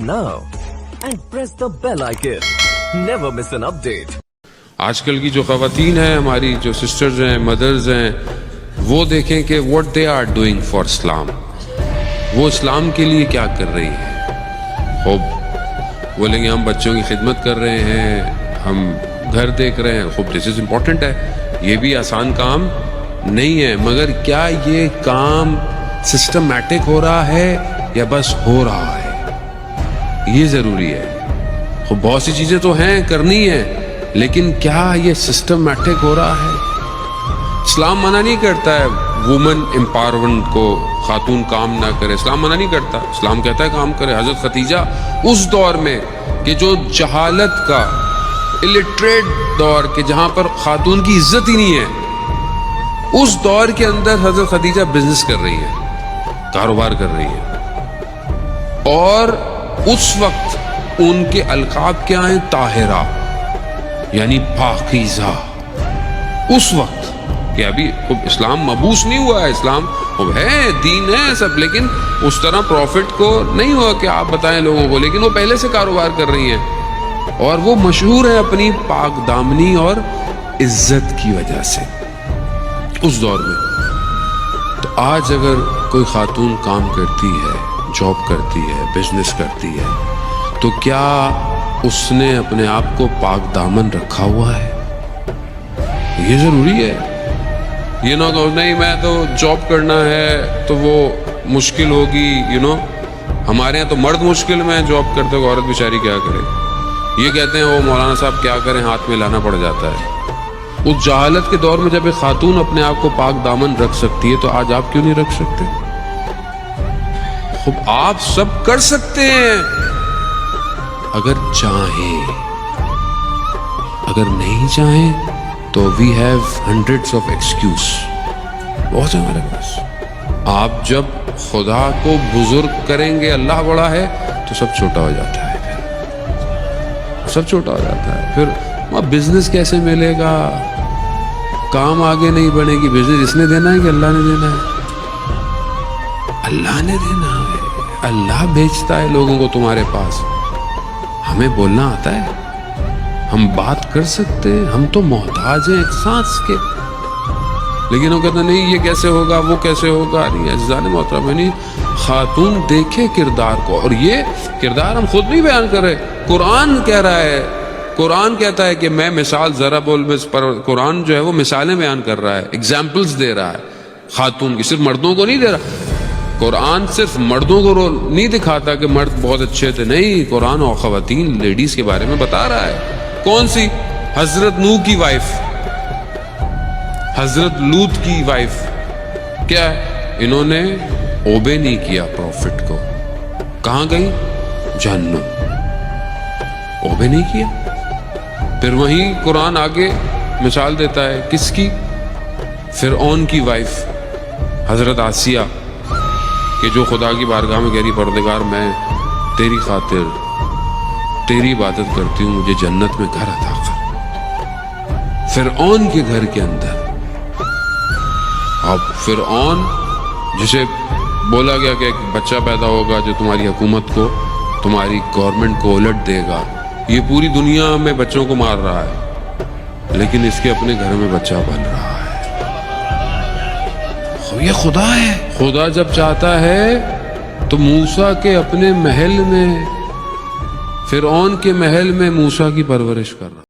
now and press the bell icon. Never miss an update. آج کل کی جو خواتین ہیں ہماری جو سسٹرز ہیں مدرز ہیں وہ دیکھیں کہ what they are doing for اسلام، وہ اسلام کے لیے کیا کر رہی ہیں. خوب بولیں گے ہم بچوں کی خدمت کر رہے ہیں، ہم گھر دیکھ رہے ہیں. خوب دس از امپورٹنٹ ہے، یہ بھی آسان کام نہیں ہے، مگر کیا یہ کام سسٹمیٹک ہو رہا ہے یا بس ہو رہا ہے، یہ ضروری ہے. خوب بہت سی چیزیں تو ہیں کرنی ہیں، لیکن کیا یہ سسٹمیٹک ہو رہا ہے؟ اسلام منع نہیں کرتا ہے وومن امپاورمنٹ کو، خاتون کام نہ کرے، اسلام منع نہیں کرتا، اسلام کہتا ہے کام کرے. حضرت خدیجہ اس دور میں کہ جو جہالت کا الٹریٹ دور کہ جہاں پر خاتون کی عزت ہی نہیں ہے، اس دور کے اندر حضرت خدیجہ بزنس کر رہی ہے، کاروبار کر رہی ہے. اور اس وقت ان کے القاب کیا ہیں؟ طاہرہ، یعنی پاکیزہ. اس وقت کہ ابھی اسلام مبعوث نہیں ہوا ہے، اسلام ہے، دین ہے سب، لیکن اس طرح پروفٹ کو نہیں ہوا کہ آپ بتائیں لوگوں کو، لیکن وہ پہلے سے کاروبار کر رہی ہیں اور وہ مشہور ہیں اپنی پاک دامنی اور عزت کی وجہ سے اس دور میں. تو آج اگر کوئی خاتون کام کرتی ہے، جاب کرتی ہے، بزنس کرتی ہے، تو کیا اس نے اپنے آپ کو پاک دامن رکھا ہوا ہے؟ یہ ضروری ہے. یہ نہ کہ نہیں میں تو جاب کرنا ہے تو وہ مشکل ہوگی، ہمارے یہاں تو مرد مشکل میں جاب کرتے ہوئے عورت بیچاری کیا کرے. یہ کہتے ہیں وہ مولانا صاحب کیا کریں، ہاتھ میں لانا پڑ جاتا ہے. اس جہالت کے دور میں جب ایک خاتون اپنے آپ کو پاک دامن رکھ سکتی ہے تو آج آپ کیوں نہیں رکھ سکتے؟ خوب آپ سب کر سکتے ہیں اگر چاہیں، اگر نہیں چاہیں تو we have hundreds of excuses, بہت ہے ہمارے پاس. آپ جب خدا کو بزرگ کریں گے اللہ بڑا ہے تو سب چھوٹا ہو جاتا ہے، پھر سب چھوٹا ہو جاتا ہے. پھر وہاں بزنس کیسے ملے گا، کام آگے نہیں بڑھے گی. بزنس اس نے دینا ہے کہ اللہ نے دینا ہے؟ اللہ نے دینا ہے. اللہ بھیجتا ہے لوگوں کو تمہارے پاس. ہمیں بولنا آتا ہے، ہم بات کر سکتے ہیں، ہم تو محتاج ہیں ایک سانس کے. لیکن وہ کہتے ہیں نہیں یہ کیسے ہوگا، وہ کیسے ہوگا. نہیں عزیزان محترم، نہیں، خاتون دیکھے کردار کو، اور یہ کردار ہم خود نہیں بیان کر رہے، قرآن کہہ رہا ہے. قرآن کہتا ہے کہ میں مثال ضرب پر قرآن جو ہے وہ مثالیں بیان کر رہا ہے، ایگزامپلز دے رہا ہے خاتون کی، صرف مردوں کو نہیں دے رہا. قرآن صرف مردوں کو نہیں دکھاتا کہ مرد بہت اچھے تھے، نہیں، قرآن اور خواتین لیڈیز کے بارے میں بتا رہا ہے. کون سی؟ حضرت نوح کی وائف، حضرت لوط کی وائف. کیا ہے؟ انہوں نے اوبے نہیں کیا پروفٹ کو، کہاں گئی؟ جہنم. اوبے نہیں کیا. پھر وہیں قرآن آگے مثال دیتا ہے کس کی؟ فرعون کی وائف حضرت آسیہ، کہ جو خدا کی بارگاہ میں کہہ رہی پروردگار میں تیری خاطر تیری عبادت کرتی ہوں، مجھے جنت میں گھر عطا کر. فرعون کے گھر کے اندر. اب فرعون جسے بولا گیا کہ ایک بچہ پیدا ہوگا جو تمہاری حکومت کو، تمہاری گورنمنٹ کو الٹ دے گا، یہ پوری دنیا میں بچوں کو مار رہا ہے، لیکن اس کے اپنے گھر میں بچہ بن رہا ہے. یہ خدا ہے. خدا جب چاہتا ہے تو موسیٰ کے اپنے محل میں، فرعون کے محل میں موسیٰ کی پرورش کر رہا ہے.